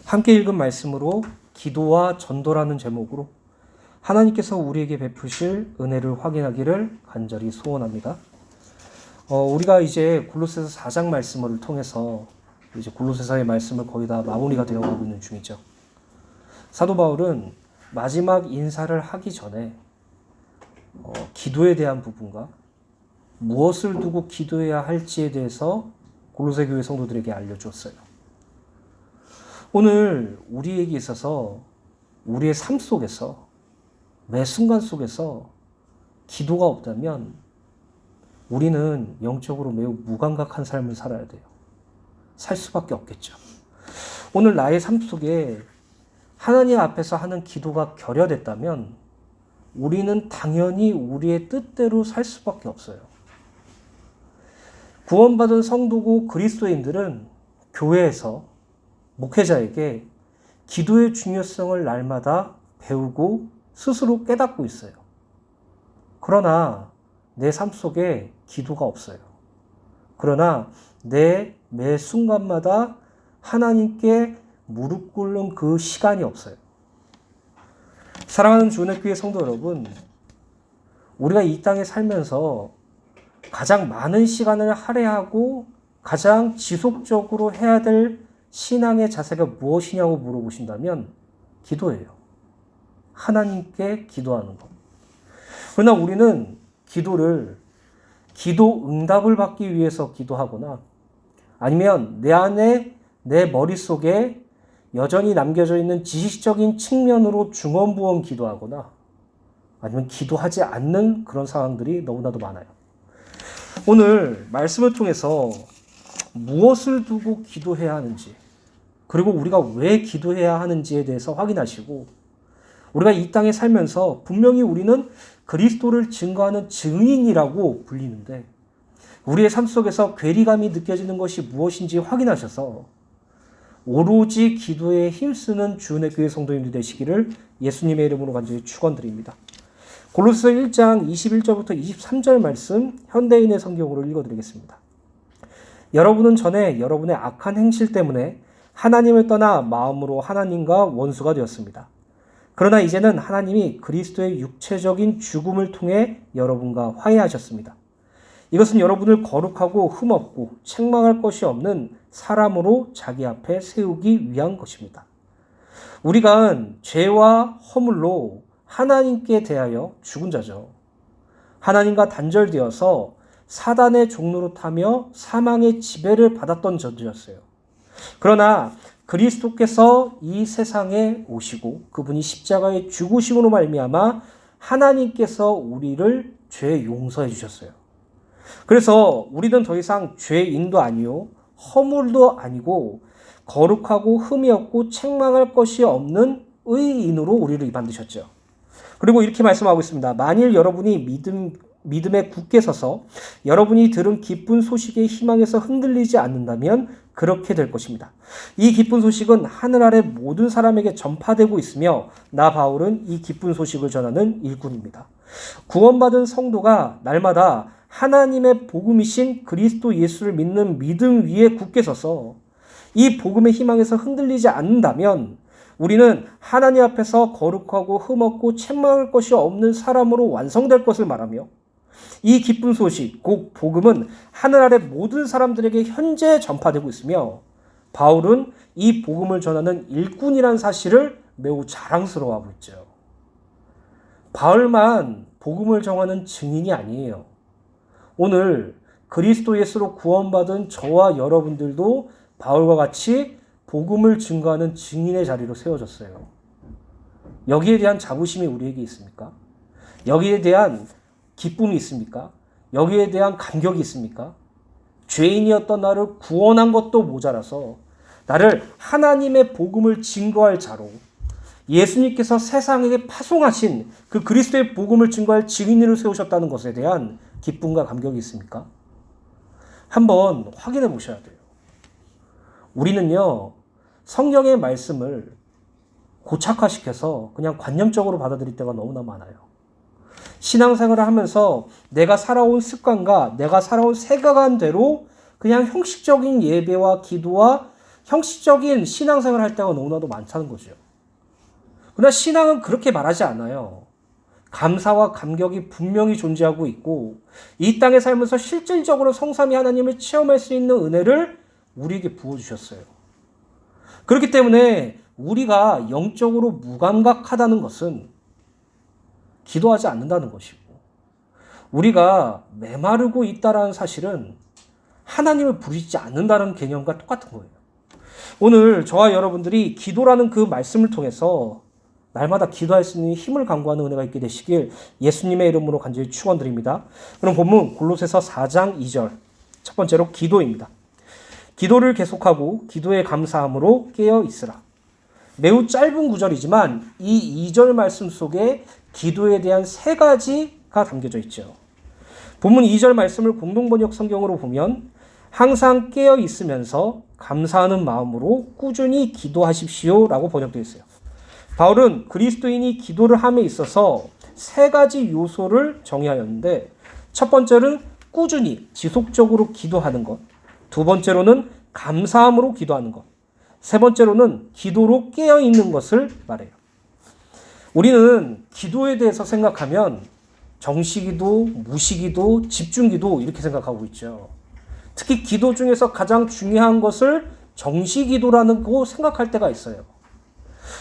함께 읽은 말씀으로 기도와 전도라는 제목으로 하나님께서 우리에게 베푸실 은혜를 확인하기를 간절히 소원합니다. 우리가 이제 골로새서 4장 말씀을 통해서 이제 골로새서의 말씀을 거의 다 마무리가 되어가고 있는 중이죠. 사도 바울은 마지막 인사를 하기 전에 기도에 대한 부분과 무엇을 두고 기도해야 할지에 대해서 골로새 교회 성도들에게 알려주었어요. 오늘 우리에게 있어서 우리의 삶 속에서 매 순간 속에서 기도가 없다면 우리는 영적으로 매우 무감각한 삶을 살아야 돼요. 살 수밖에 없겠죠. 오늘 나의 삶 속에 하나님 앞에서 하는 기도가 결여됐다면 우리는 당연히 우리의 뜻대로 살 수밖에 없어요. 구원받은 성도고 그리스도인들은 교회에서 목회자에게 기도의 중요성을 날마다 배우고 스스로 깨닫고 있어요. 그러나 내 삶 속에 기도가 없어요. 그러나 내 매 순간마다 하나님께 무릎 꿇는 그 시간이 없어요. 사랑하는 주은혜교회 성도 여러분, 우리가 이 땅에 살면서 가장 많은 시간을 할애하고 가장 지속적으로 해야 될 신앙의 자세가 무엇이냐고 물어보신다면 기도예요. 하나님께 기도하는 것. 그러나 우리는 기도를 기도 응답을 받기 위해서 기도하거나 아니면 내 안에 내 머릿속에 여전히 남겨져 있는 지식적인 측면으로 중언부언 기도하거나 아니면 기도하지 않는 그런 상황들이 너무나도 많아요. 오늘 말씀을 통해서 무엇을 두고 기도해야 하는지, 그리고 우리가 왜 기도해야 하는지에 대해서 확인하시고, 우리가 이 땅에 살면서 분명히 우리는 그리스도를 증거하는 증인이라고 불리는데 우리의 삶 속에서 괴리감이 느껴지는 것이 무엇인지 확인하셔서 오로지 기도에 힘쓰는 주은혜 교회 성도님들 되시기를 예수님의 이름으로 간절히 축원드립니다. 골로새서 1장 21절부터 23절 말씀 현대인의 성경으로 읽어드리겠습니다. 여러분은 전에 여러분의 악한 행실 때문에 하나님을 떠나 마음으로 하나님과 원수가 되었습니다. 그러나 이제는 하나님이 그리스도의 육체적인 죽음을 통해 여러분과 화해하셨습니다. 이것은 여러분을 거룩하고 흠없고 책망할 것이 없는 사람으로 자기 앞에 세우기 위한 것입니다. 우리가 죄와 허물로 하나님께 대하여 죽은 자죠. 하나님과 단절되어서 사단의 종로로 타며 사망의 지배를 받았던 자들이었어요. 그러나 그리스도께서 이 세상에 오시고 그분이 십자가에 죽으심으로 말미암아 하나님께서 우리를 죄 용서해 주셨어요. 그래서 우리는 더 이상 죄인도 아니요 허물도 아니고 거룩하고 흠이 없고 책망할 것이 없는 의인으로 우리를 만드셨죠. 그리고 이렇게 말씀하고 있습니다. 만일 여러분이 믿음에 굳게 서서 여러분이 들은 기쁜 소식의 희망에서 흔들리지 않는다면 그렇게 될 것입니다. 이 기쁜 소식은 하늘 아래 모든 사람에게 전파되고 있으며 나 바울은 이 기쁜 소식을 전하는 일꾼입니다. 구원받은 성도가 날마다 하나님의 복음이신 그리스도 예수를 믿는 믿음 위에 굳게 서서 이 복음의 희망에서 흔들리지 않는다면 우리는 하나님 앞에서 거룩하고 흠없고 책망할 것이 없는 사람으로 완성될 것을 말하며 이 기쁜 소식, 곧 복음은 하늘 아래 모든 사람들에게 현재 전파되고 있으며 바울은 이 복음을 전하는 일꾼이라는 사실을 매우 자랑스러워하고 있죠. 바울만 복음을 전하는 증인이 아니에요. 오늘 그리스도 예수로 구원받은 저와 여러분들도 바울과 같이 복음을 증거하는 증인의 자리로 세워졌어요. 여기에 대한 자부심이 우리에게 있습니까? 여기에 대한 기쁨이 있습니까? 여기에 대한 감격이 있습니까? 죄인이었던 나를 구원한 것도 모자라서 나를 하나님의 복음을 증거할 자로 예수님께서 세상에게 파송하신 그 그리스도의 복음을 증거할 증인으로 세우셨다는 것에 대한 기쁨과 감격이 있습니까? 한번 확인해 보셔야 돼요. 우리는요, 성경의 말씀을 고착화시켜서 그냥 관념적으로 받아들일 때가 너무나 많아요. 신앙생활을 하면서 내가 살아온 습관과 내가 살아온 세가관대로 그냥 형식적인 예배와 기도와 형식적인 신앙생활을 할 때가 너무나도 많다는 거죠. 그러나 신앙은 그렇게 말하지 않아요. 감사와 감격이 분명히 존재하고 있고 이 땅에 살면서 실질적으로 성삼위 하나님을 체험할 수 있는 은혜를 우리에게 부어주셨어요. 그렇기 때문에 우리가 영적으로 무감각하다는 것은 기도하지 않는다는 것이고 우리가 메마르고 있다는 사실은 하나님을 부르지 않는다는 개념과 똑같은 거예요. 오늘 저와 여러분들이 기도라는 그 말씀을 통해서 날마다 기도할 수 있는 힘을 강구하는 은혜가 있게 되시길 예수님의 이름으로 간절히 축원드립니다. 그럼 본문 골로새서 4장 2절 첫 번째로 기도입니다. 기도를 계속하고 기도에 감사함으로 깨어 있으라. 매우 짧은 구절이지만 이 2절 말씀 속에 기도에 대한 세 가지가 담겨져 있죠. 본문 2절 말씀을 공동번역 성경으로 보면 항상 깨어 있으면서 감사하는 마음으로 꾸준히 기도하십시오 라고 번역되어 있어요. 바울은 그리스도인이 기도를 함에 있어서 세 가지 요소를 정의하였는데 첫 번째는 꾸준히 지속적으로 기도하는 것, 두 번째로는 감사함으로 기도하는 것, 세 번째로는 기도로 깨어있는 것을 말해요. 우리는 기도에 대해서 생각하면 정시기도, 무시기도, 집중기도 이렇게 생각하고 있죠. 특히 기도 중에서 가장 중요한 것을 정시기도라는 거 생각할 때가 있어요.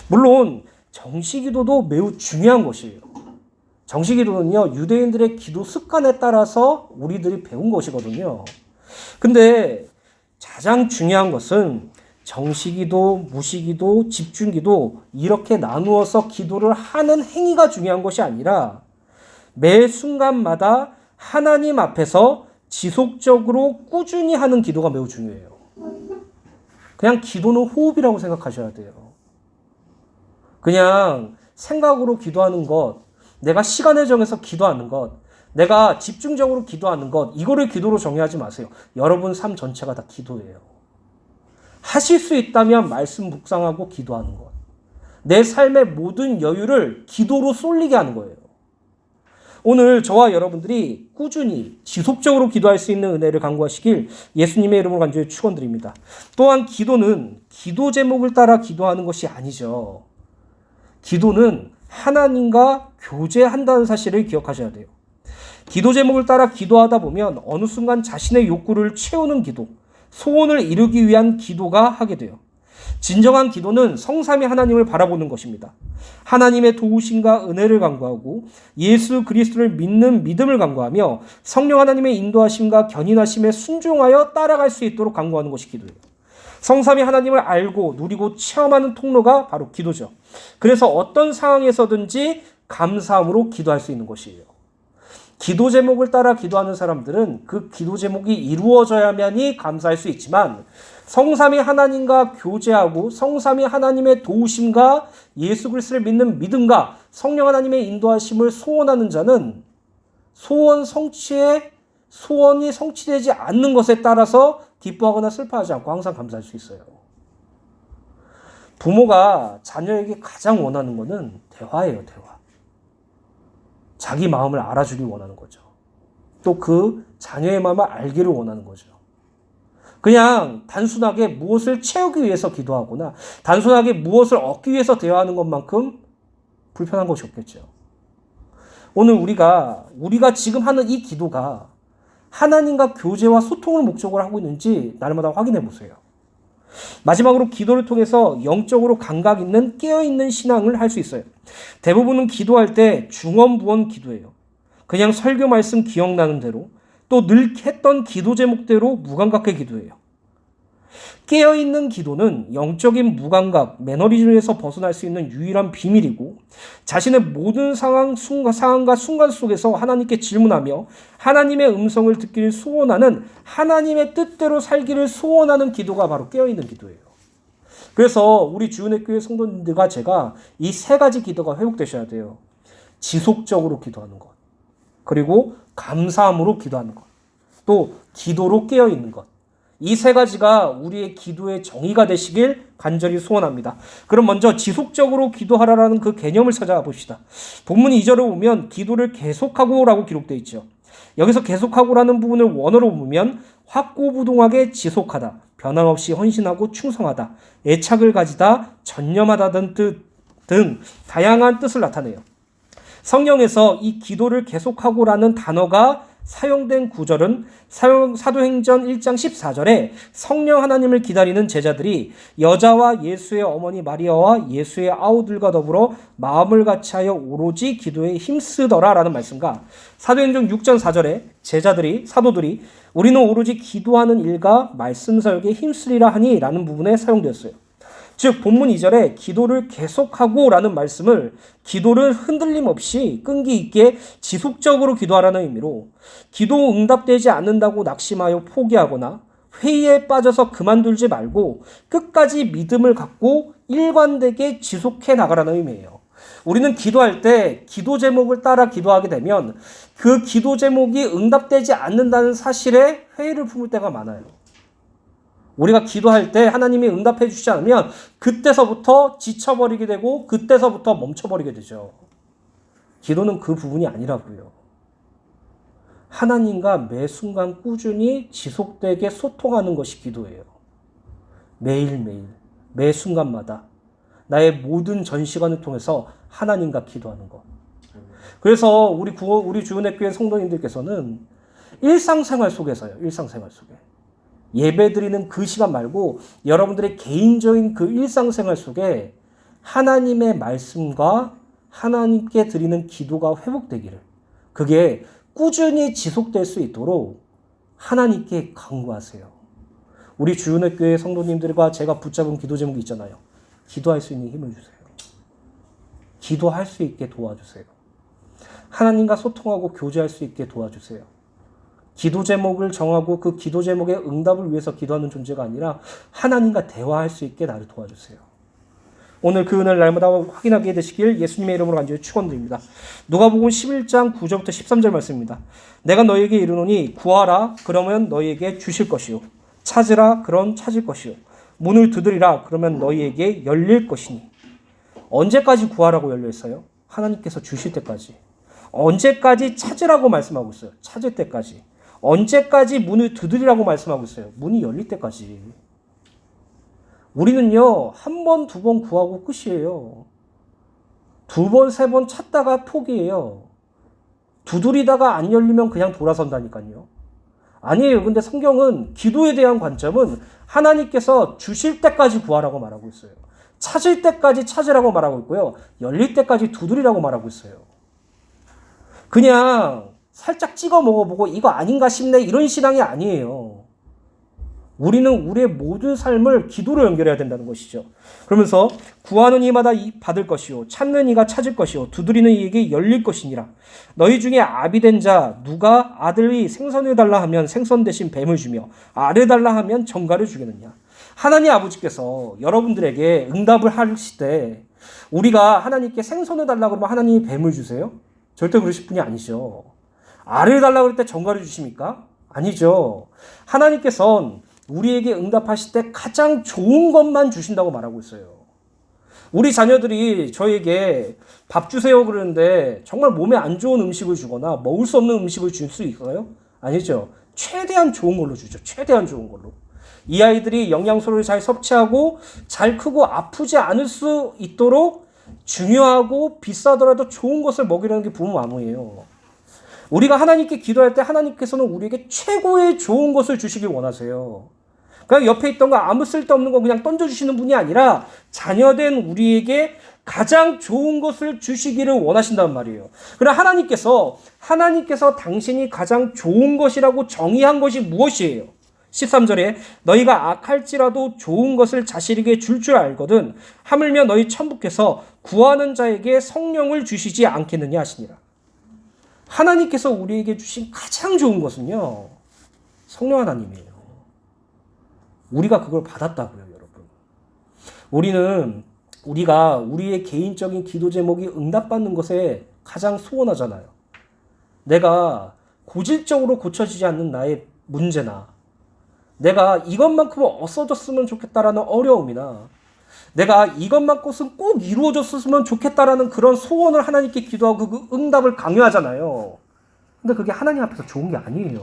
물론 정시기도도 매우 중요한 것이에요. 정시기도는요, 유대인들의 기도 습관에 따라서 우리들이 배운 것이거든요. 근데 가장 중요한 것은 정시기도, 무시기도, 집중기도 이렇게 나누어서 기도를 하는 행위가 중요한 것이 아니라 매 순간마다 하나님 앞에서 지속적으로 꾸준히 하는 기도가 매우 중요해요. 그냥 기도는 호흡이라고 생각하셔야 돼요. 그냥 생각으로 기도하는 것, 내가 시간을 정해서 기도하는 것, 내가 집중적으로 기도하는 것, 이거를 기도로 정의하지 마세요. 여러분 삶 전체가 다 기도예요. 하실 수 있다면 말씀 묵상하고 기도하는 것. 내 삶의 모든 여유를 기도로 쏠리게 하는 거예요. 오늘 저와 여러분들이 꾸준히 지속적으로 기도할 수 있는 은혜를 강구하시길 예수님의 이름으로 간절히 축원드립니다. 또한 기도는 기도 제목을 따라 기도하는 것이 아니죠. 기도는 하나님과 교제한다는 사실을 기억하셔야 돼요. 기도 제목을 따라 기도하다 보면 어느 순간 자신의 욕구를 채우는 기도, 소원을 이루기 위한 기도가 하게 돼요. 진정한 기도는 성삼위 하나님을 바라보는 것입니다. 하나님의 도우심과 은혜를 간구하고 예수 그리스도를 믿는 믿음을 간구하며 성령 하나님의 인도하심과 견인하심에 순종하여 따라갈 수 있도록 간구하는 것이 기도예요. 성삼위 하나님을 알고 누리고 체험하는 통로가 바로 기도죠. 그래서 어떤 상황에서든지 감사함으로 기도할 수 있는 것이에요. 기도 제목을 따라 기도하는 사람들은 그 기도 제목이 이루어져야만이 감사할 수 있지만 성삼위 하나님과 교제하고 성삼위 하나님의 도우심과 예수 그리스도를 믿는 믿음과 성령 하나님의 인도하심을 소원하는 자는 소원이 성취되지 않는 것에 따라서 기뻐하거나 슬퍼하지 않고 항상 감사할 수 있어요. 부모가 자녀에게 가장 원하는 것은 대화예요, 대화. 자기 마음을 알아주길 원하는 거죠. 또 그 자녀의 마음을 알기를 원하는 거죠. 그냥 단순하게 무엇을 채우기 위해서 기도하거나 단순하게 무엇을 얻기 위해서 대화하는 것만큼 불편한 것이 없겠죠. 오늘 우리가 지금 하는 이 기도가 하나님과 교제와 소통을 목적으로 하고 있는지 날마다 확인해 보세요. 마지막으로 기도를 통해서 영적으로 감각 있는 깨어있는 신앙을 할 수 있어요. 대부분은 기도할 때 중언부언 기도예요. 그냥 설교 말씀 기억나는 대로 또 늘 했던 기도 제목대로 무감각하게 기도해요. 깨어있는 기도는 영적인 무감각, 매너리즘에서 벗어날 수 있는 유일한 비밀이고 자신의 모든 상황과 순간 속에서 하나님께 질문하며 하나님의 음성을 듣기를 소원하는 하나님의 뜻대로 살기를 소원하는 기도가 바로 깨어있는 기도예요. 그래서 우리 주은혜 교회 성도님들과 제가 이 세 가지 기도가 회복되셔야 돼요. 지속적으로 기도하는 것, 그리고 감사함으로 기도하는 것, 또 기도로 깨어있는 것. 이 세 가지가 우리의 기도의 정의가 되시길 간절히 소원합니다. 그럼 먼저 지속적으로 기도하라라는 그 개념을 찾아봅시다. 본문 2절을 보면 기도를 계속하고라고 기록되어 있죠. 여기서 계속하고라는 부분을 원어로 보면 확고부동하게 지속하다, 변함없이 헌신하고 충성하다, 애착을 가지다, 전념하다 등 다양한 뜻을 나타내요. 성경에서 이 기도를 계속하고라는 단어가 사용된 구절은 사도행전 1장 14절에 성령 하나님을 기다리는 제자들이 여자와 예수의 어머니 마리아와 예수의 아우들과 더불어 마음을 같이하여 오로지 기도에 힘쓰더라라는 말씀과 사도행전 6장 4절에 사도들이 우리는 오로지 기도하는 일과 말씀 사역에 힘쓰리라 하니 라는 부분에 사용되었어요. 즉 본문 2절에 기도를 계속하고 라는 말씀을 기도를 흔들림 없이 끈기 있게 지속적으로 기도하라는 의미로 기도 응답되지 않는다고 낙심하여 포기하거나 회의에 빠져서 그만두지 말고 끝까지 믿음을 갖고 일관되게 지속해 나가라는 의미예요. 우리는 기도할 때 기도 제목을 따라 기도하게 되면 그 기도 제목이 응답되지 않는다는 사실에 회의를 품을 때가 많아요. 우리가 기도할 때 하나님이 응답해 주시지 않으면 그때서부터 지쳐버리게 되고 그때서부터 멈춰버리게 되죠. 기도는 그 부분이 아니라고요. 하나님과 매 순간 꾸준히 지속되게 소통하는 것이 기도예요. 매일매일, 매 순간마다 나의 모든 전 시간을 통해서 하나님과 기도하는 것. 그래서 우리 주은혜 교회 성도님들께서는 일상생활 속에서요. 일상생활 속에. 예배 드리는 그 시간 말고 여러분들의 개인적인 그 일상생활 속에 하나님의 말씀과 하나님께 드리는 기도가 회복되기를, 그게 꾸준히 지속될 수 있도록 하나님께 간구하세요. 우리 주은혜 교회 성도님들과 제가 붙잡은 기도 제목이 있잖아요. 기도할 수 있는 힘을 주세요. 기도할 수 있게 도와주세요. 하나님과 소통하고 교제할 수 있게 도와주세요. 기도 제목을 정하고 그 기도 제목의 응답을 위해서 기도하는 존재가 아니라 하나님과 대화할 수 있게 나를 도와주세요. 오늘 그 은혜를 날마다 확인하게 되시길 예수님의 이름으로 간절히 축원드립니다. 누가복음 11장 9절부터 13절 말씀입니다. 내가 너희에게 이르노니 구하라 그러면 너희에게 주실 것이요 찾으라 그럼 찾을 것이요 문을 두드리라 그러면 너희에게 열릴 것이니. 언제까지 구하라고 열려 있어요? 하나님께서 주실 때까지. 언제까지 찾으라고 말씀하고 있어요? 찾을 때까지. 언제까지 문을 두드리라고 말씀하고 있어요? 문이 열릴 때까지. 우리는요, 한 번, 두 번 구하고 끝이에요. 두 번, 세 번 찾다가 포기해요. 두드리다가 안 열리면 그냥 돌아선다니까요. 아니에요. 근데 성경은 기도에 대한 관점은 하나님께서 주실 때까지 구하라고 말하고 있어요. 찾을 때까지 찾으라고 말하고 있고요. 열릴 때까지 두드리라고 말하고 있어요. 그냥 살짝 찍어 먹어보고 이거 아닌가 싶네 이런 신앙이 아니에요. 우리는 우리의 모든 삶을 기도로 연결해야 된다는 것이죠. 그러면서 구하는 이마다 받을 것이요 찾는 이가 찾을 것이요 두드리는 이에게 열릴 것이니라. 너희 중에 아비된 자 누가 아들이 생선을 달라 하면 생선 대신 뱀을 주며 알을 달라 하면 정갈을 주겠느냐. 하나님 아버지께서 여러분들에게 응답을 하실 때 우리가 하나님께 생선을 달라 그러면 하나님이 뱀을 주세요? 절대 그러실 분이 아니죠. 알을 달라고 할 때 정갈을 주십니까? 아니죠. 하나님께서는 우리에게 응답하실 때 가장 좋은 것만 주신다고 말하고 있어요. 우리 자녀들이 저에게 밥 주세요 그러는데 정말 몸에 안 좋은 음식을 주거나 먹을 수 없는 음식을 줄 수 있어요? 아니죠. 최대한 좋은 걸로 주죠. 최대한 좋은 걸로. 이 아이들이 영양소를 잘 섭취하고 잘 크고 아프지 않을 수 있도록 중요하고 비싸더라도 좋은 것을 먹이라는 게 부모 마음이에요. 우리가 하나님께 기도할 때 하나님께서는 우리에게 최고의 좋은 것을 주시길 원하세요. 그냥 옆에 있던 거 아무 쓸데없는 거 그냥 던져주시는 분이 아니라 자녀된 우리에게 가장 좋은 것을 주시기를 원하신단 말이에요. 그러나 하나님께서 당신이 가장 좋은 것이라고 정의한 것이 무엇이에요? 13절에 너희가 악할지라도 좋은 것을 자식에게 줄 알거든 하물며 너희 천부께서 구하는 자에게 성령을 주시지 않겠느냐 하시니라. 하나님께서 우리에게 주신 가장 좋은 것은요, 성령 하나님이에요. 우리가 그걸 받았다고요, 여러분. 우리가 우리의 개인적인 기도 제목이 응답받는 것에 가장 소원하잖아요. 내가 고질적으로 고쳐지지 않는 나의 문제나 내가 이것만큼은 없어졌으면 좋겠다라는 어려움이나 내가 이것만큼은 꼭 이루어졌으면 좋겠다라는 그런 소원을 하나님께 기도하고 그 응답을 강요하잖아요. 근데 그게 하나님 앞에서 좋은 게 아니에요.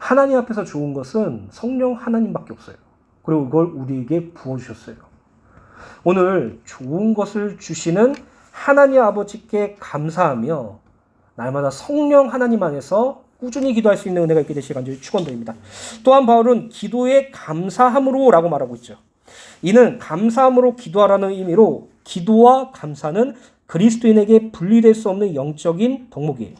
하나님 앞에서 좋은 것은 성령 하나님밖에 없어요. 그리고 이걸 우리에게 부어주셨어요. 오늘 좋은 것을 주시는 하나님 아버지께 감사하며 날마다 성령 하나님 안에서 꾸준히 기도할 수 있는 은혜가 있게 되시길 간절히 축원드립니다. 또한 바울은 기도에 감사함으로 라고 말하고 있죠. 이는 감사함으로 기도하라는 의미로 기도와 감사는 그리스도인에게 분리될 수 없는 영적인 덕목이에요.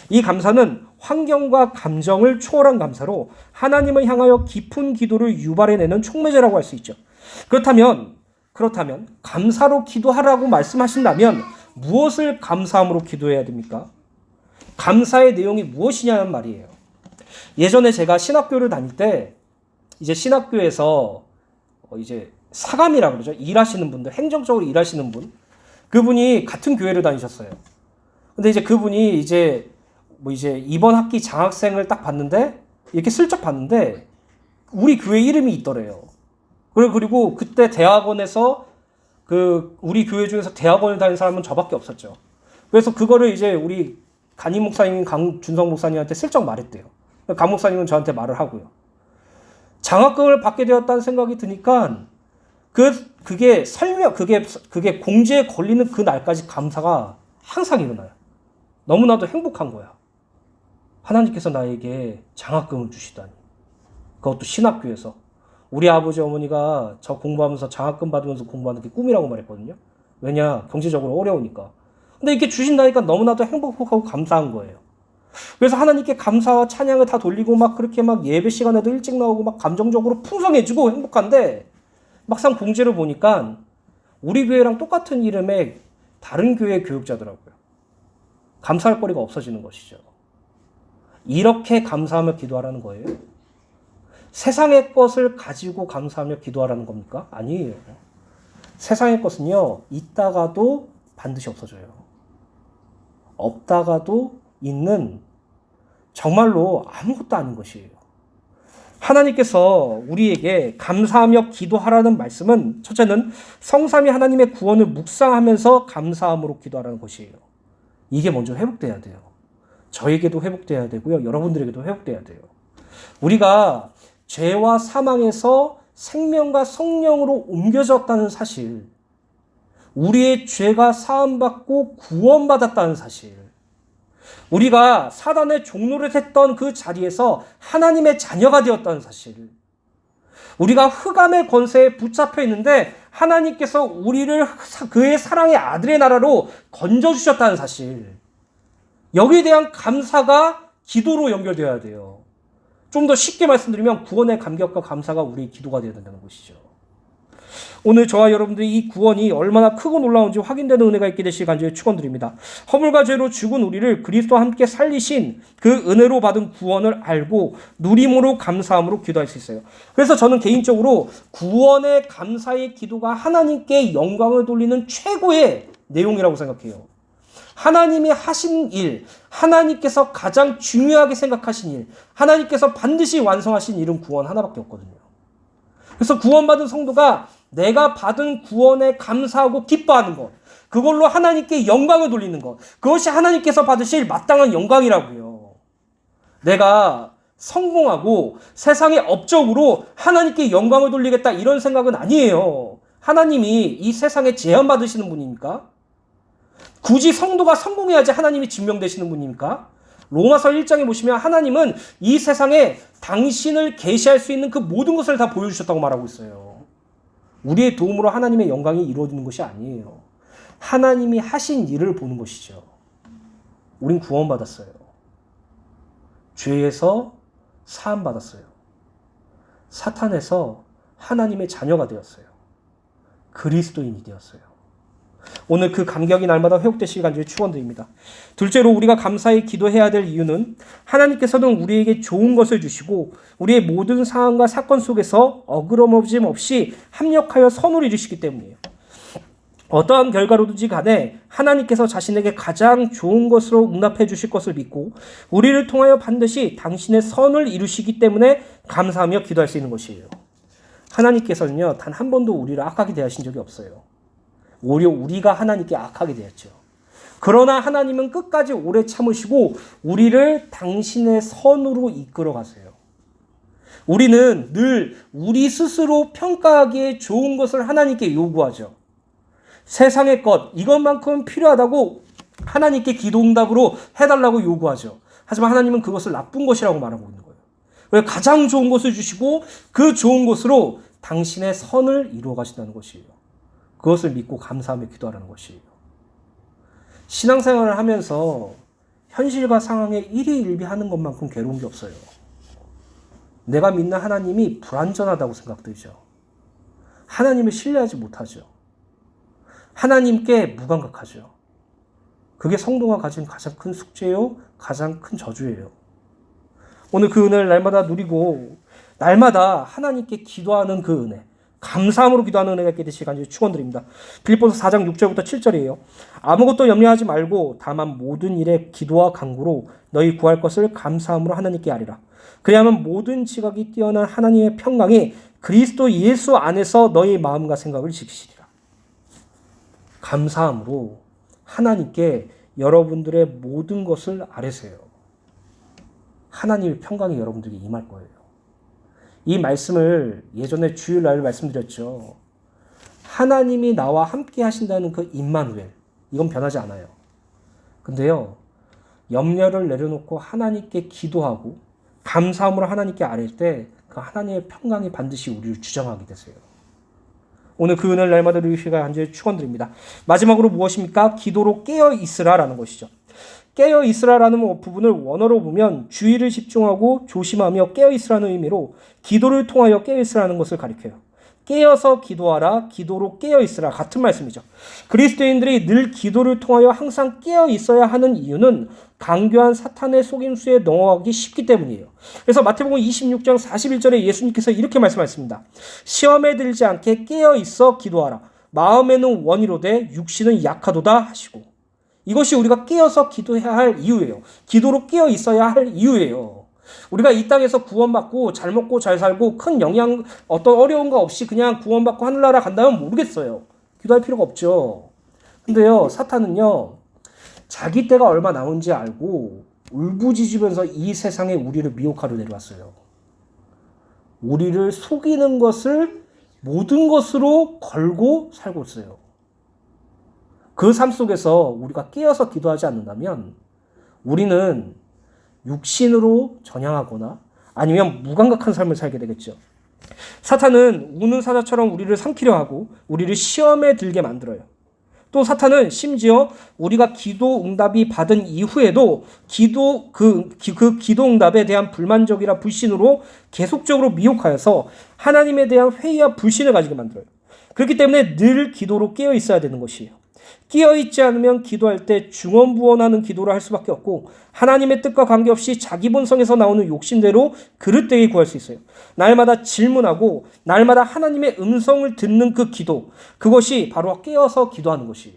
이 감사는 환경과 감정을 초월한 감사로 하나님을 향하여 깊은 기도를 유발해내는 촉매제라고 할 수 있죠. 그렇다면 감사로 기도하라고 말씀하신다면 무엇을 감사함으로 기도해야 됩니까? 감사의 내용이 무엇이냐는 말이에요. 예전에 제가 신학교를 다닐 때 이제 신학교에서 이제 사감이라고 그러죠. 일하시는 분들, 행정적으로 일하시는 분, 그분이 같은 교회를 다니셨어요. 근데 이제 그분이 이제 이번 학기 장학생을 딱 봤는데 이렇게 슬쩍 봤는데 우리 교회 이름이 있더래요. 그리고 그때 대학원에서 우리 교회 중에서 대학원을 다닌 사람은 저밖에 없었죠. 그래서 그거를 이제 우리 담임 목사님 강준성 목사님한테 슬쩍 말했대요. 강 목사님은 저한테 말을 하고요. 장학금을 받게 되었다는 생각이 드니까 그게 공지에 걸리는 그 날까지 감사가 항상 일어나요. 너무나도 행복한 거야. 하나님께서 나에게 장학금을 주시다니. 그것도 신학교에서. 우리 아버지 어머니가 저 공부하면서 장학금 받으면서 공부하는 게 꿈이라고 말했거든요. 왜냐? 경제적으로 어려우니까. 근데 이렇게 주신다니까 너무나도 행복하고 감사한 거예요. 그래서 하나님께 감사와 찬양을 다 돌리고 그렇게 예배 시간에도 일찍 나오고 감정적으로 풍성해지고 행복한데 막상 공지를 보니까 우리 교회랑 똑같은 이름의 다른 교회 교육자더라고요. 감사할 거리가 없어지는 것이죠. 이렇게 감사하며 기도하라는 거예요. 세상의 것을 가지고 감사하며 기도하라는 겁니까? 아니에요. 세상의 것은요, 있다가도 반드시 없어져요. 없다가도 있는 정말로 아무것도 아닌 것이에요. 하나님께서 우리에게 감사하며 기도하라는 말씀은 첫째는 성삼위 하나님의 구원을 묵상하면서 감사함으로 기도하라는 것이에요. 이게 먼저 회복돼야 돼요. 저에게도 회복돼야 되고요. 여러분들에게도 회복돼야 돼요. 우리가 죄와 사망에서 생명과 성령으로 옮겨졌다는 사실, 우리의 죄가 사함받고 구원받았다는 사실, 우리가 사단의 종노릇 했던 그 자리에서 하나님의 자녀가 되었다는 사실, 우리가 흑암의 권세에 붙잡혀 있는데 하나님께서 우리를 그의 사랑의 아들의 나라로 건져주셨다는 사실, 여기에 대한 감사가 기도로 연결되어야 돼요. 좀 더 쉽게 말씀드리면 구원의 감격과 감사가 우리의 기도가 되어야 된다는 것이죠. 오늘 저와 여러분들이 이 구원이 얼마나 크고 놀라운지 확인되는 은혜가 있게 되시길 간절히 축원드립니다. 허물과 죄로 죽은 우리를 그리스도와 함께 살리신 그 은혜로 받은 구원을 알고 누림으로 감사함으로 기도할 수 있어요. 그래서 저는 개인적으로 구원의 감사의 기도가 하나님께 영광을 돌리는 최고의 내용이라고 생각해요. 하나님이 하신 일, 하나님께서 가장 중요하게 생각하신 일, 하나님께서 반드시 완성하신 일은 구원 하나밖에 없거든요. 그래서 구원받은 성도가 내가 받은 구원에 감사하고 기뻐하는 것, 그걸로 하나님께 영광을 돌리는 것, 그것이 하나님께서 받으실 마땅한 영광이라고요. 내가 성공하고 세상의 업적으로 하나님께 영광을 돌리겠다 이런 생각은 아니에요. 하나님이 이 세상에 제한받으시는 분입니까? 굳이 성도가 성공해야지 하나님이 증명되시는 분입니까? 로마서 1장에 보시면 하나님은 이 세상에 당신을 계시할 수 있는 그 모든 것을 다 보여주셨다고 말하고 있어요. 우리의 도움으로 하나님의 영광이 이루어지는 것이 아니에요. 하나님이 하신 일을 보는 것이죠. 우린 구원받았어요. 죄에서 사함받았어요. 사탄에서 하나님의 자녀가 되었어요. 그리스도인이 되었어요. 오늘 그 감격이 날마다 회복되시길 간절히 축원드립니다. 둘째로 우리가 감사히 기도해야 될 이유는 하나님께서는 우리에게 좋은 것을 주시고 우리의 모든 상황과 사건 속에서 어그러짐 없이 합력하여 선을 이루시기 때문이에요. 어떠한 결과로든지 간에 하나님께서 자신에게 가장 좋은 것으로 응답해 주실 것을 믿고 우리를 통하여 반드시 당신의 선을 이루시기 때문에 감사하며 기도할 수 있는 것이에요. 하나님께서는요, 단 한 번도 우리를 악하게 대하신 적이 없어요. 오히려 우리가 하나님께 악하게 되었죠. 그러나 하나님은 끝까지 오래 참으시고 우리를 당신의 선으로 이끌어 가세요. 우리는 늘 우리 스스로 평가하기에 좋은 것을 하나님께 요구하죠. 세상의 것, 이것만큼 필요하다고 하나님께 기도응답으로 해달라고 요구하죠. 하지만 하나님은 그것을 나쁜 것이라고 말하고 있는 거예요. 왜 가장 좋은 것을 주시고 그 좋은 것으로 당신의 선을 이루어 가신다는 것이에요. 그것을 믿고 감사하며 기도하라는 것이에요. 신앙생활을 하면서 현실과 상황에 일희일비하는 것만큼 괴로운 게 없어요. 내가 믿는 하나님이 불완전하다고 생각되죠. 하나님을 신뢰하지 못하죠. 하나님께 무감각하죠. 그게 성도가 가진 가장 큰 숙제요, 가장 큰 저주예요. 오늘 그 은혜를 날마다 누리고 날마다 하나님께 기도하는 그 은혜, 감사함으로 기도하는 은혜가 있게 되시길 간절히 축원드립니다. 빌립보서 4장 6절부터 7절이에요. 아무것도 염려하지 말고 다만 모든 일에 기도와 간구로 너희 구할 것을 감사함으로 하나님께 아뢰라. 그리하면 모든 지각이 뛰어난 하나님의 평강이 그리스도 예수 안에서 너희 마음과 생각을 지키시리라. 감사함으로 하나님께 여러분들의 모든 것을 아뢰세요. 하나님의 평강이 여러분들에게 임할 거예요. 이 말씀을 예전에 주일날 말씀드렸죠. 하나님이 나와 함께 하신다는 그 임마누엘, 이건 변하지 않아요. 근데요, 염려를 내려놓고 하나님께 기도하고 감사함으로 하나님께 아뢰 때 그 하나님의 평강이 반드시 우리를 주장하게 되세요. 오늘 그 은혜를 날마다 누리시기를 간절히 축원드립니다. 마지막으로 무엇입니까? 기도로 깨어 있으라라는 것이죠. 깨어 있으라라는 부분을 원어로 보면 주의를 집중하고 조심하며 깨어 있으라는 의미로 기도를 통하여 깨어 있으라는 것을 가리켜요. 깨어서 기도하라, 기도로 깨어 있으라, 같은 말씀이죠. 그리스도인들이 늘 기도를 통하여 항상 깨어 있어야 하는 이유는 강교한 사탄의 속임수에 넘어가기 쉽기 때문이에요. 그래서 마태복음 26장 41절에 예수님께서 이렇게 말씀하셨습니다. 시험에 들지 않게 깨어 있어 기도하라. 마음에는 원이로되 육신은 약하도다 하시고. 이것이 우리가 깨어서 기도해야 할 이유예요. 기도로 깨어 있어야 할 이유예요. 우리가 이 땅에서 구원받고 잘 먹고 잘 살고 큰 영향, 어떤 어려운 거 없이 그냥 구원받고 하늘나라 간다면 모르겠어요. 기도할 필요가 없죠. 근데요, 사탄은요, 자기 때가 얼마 남은지 알고 울부짖으면서 이 세상에 우리를 미혹하러 내려왔어요. 우리를 속이는 것을 모든 것으로 걸고 살고 있어요. 그 삶 속에서 우리가 깨어서 기도하지 않는다면 우리는 육신으로 전향하거나 아니면 무감각한 삶을 살게 되겠죠. 사탄은 우는 사자처럼 우리를 삼키려 하고 우리를 시험에 들게 만들어요. 또 사탄은 심지어 우리가 기도 응답이 받은 이후에도 그 기도 응답에 대한 불만족이라 불신으로 계속적으로 미혹하여서 하나님에 대한 회의와 불신을 가지게 만들어요. 그렇기 때문에 늘 기도로 깨어 있어야 되는 것이에요. 깨어있지 않으면 기도할 때 중언부언하는 기도를 할 수밖에 없고 하나님의 뜻과 관계없이 자기 본성에서 나오는 욕심대로 그릇되게 구할 수 있어요. 날마다 질문하고 날마다 하나님의 음성을 듣는 그 기도, 그것이 바로 깨어서 기도하는 것이에요.